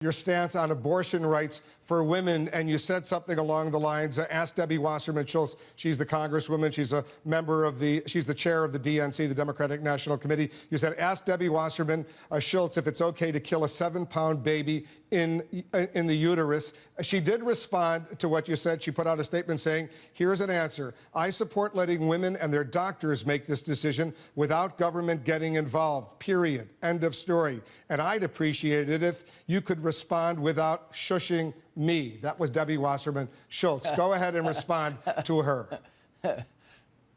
Your stance on abortion rights for women, and you said something along the lines, ask Debbie Wasserman Schultz. She's the congresswoman. She's a member of she's the chair of the DNC, the Democratic National Committee. You said, ask Debbie Wasserman Schultz if it's okay to kill a 7-pound baby in the uterus. She did respond to what you said. She put out a statement saying, here's an answer. I support letting women and their doctors make this decision without government getting involved, period. End of story. And I'd appreciate it if you could respond without shushing me. That was Debbie Wasserman Schultz. Go ahead and respond to her.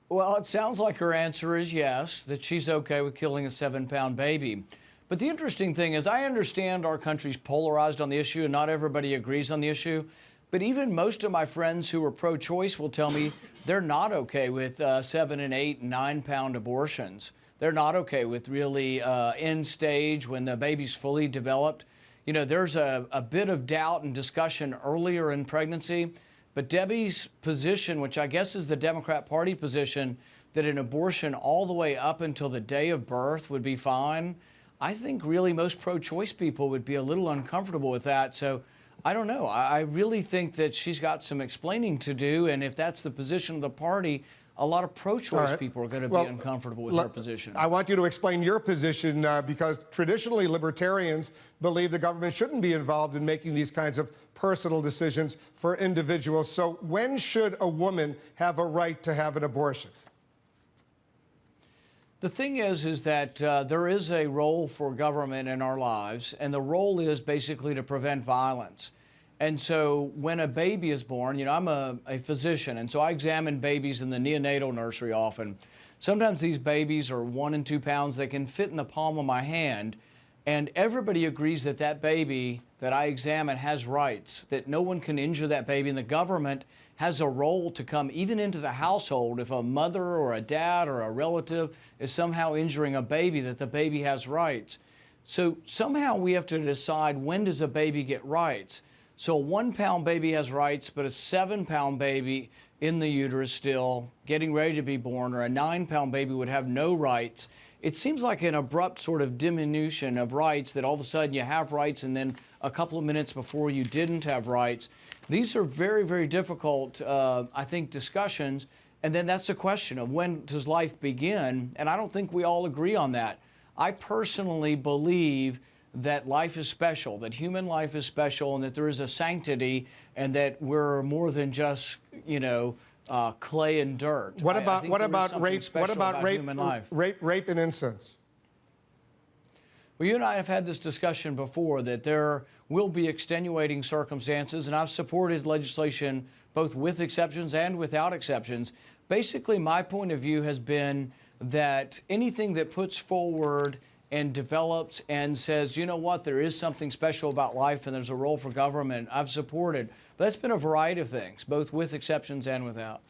Well, it sounds like her answer is yes, that she's okay with killing a 7-pound baby. But the interesting thing is, I understand our country's polarized on the issue and not everybody agrees on the issue. But even most of my friends who are pro-choice will tell me they're not okay with 7 and 8 and 9-pound abortions. They're not okay with really end stage when the baby's fully developed. You know, there's a bit of doubt and discussion earlier in pregnancy. But Debbie's position, which I guess is the Democrat Party position, that an abortion all the way up until the day of birth would be fine, I think really most pro-choice people would be a little uncomfortable with that. So I don't know. I really think that she's got some explaining to do. And if that's the position of the party, a lot of pro-choice people are going to be uncomfortable with her position. I want you to explain your position because traditionally libertarians believe the government shouldn't be involved in making these kinds of personal decisions for individuals. So when should a woman have a right to have an abortion? The thing is that there is a role for government in our lives, and the role is basically to prevent violence. And so when a baby is born, you know, I'm a physician, and so I examine babies in the neonatal nursery often. Sometimes these babies are 1 and 2 pounds. They can fit in the palm of my hand, and everybody agrees that that baby that I examine has rights, that no one can injure that baby, and the government has a role to come even into the household if a mother or a dad or a relative is somehow injuring a baby, that the baby has rights. So somehow we have to decide, when does a baby get rights? So a 1-pound baby has rights, but a 7-pound baby in the uterus still getting ready to be born, or a 9-pound baby would have no rights. It seems like an abrupt sort of diminution of rights, that all of a sudden you have rights and then a couple of minutes before you didn't have rights. These are very, very difficult, I think, discussions. And then that's the question of, when does life begin? And I don't think we all agree on that. I personally believe that life is special, that human life is special, and that there is a sanctity, and that we're more than just, you know, clay and dirt. What about rape? What about human life? Rape and incest? Well, you and I have had this discussion before, that there will be extenuating circumstances, and I've supported legislation both with exceptions and without exceptions. Basically, my point of view has been that anything that puts forward and develops and says, you know what, there is something special about life and there's a role for government, I've supported. But that's been a variety of things, both with exceptions and without.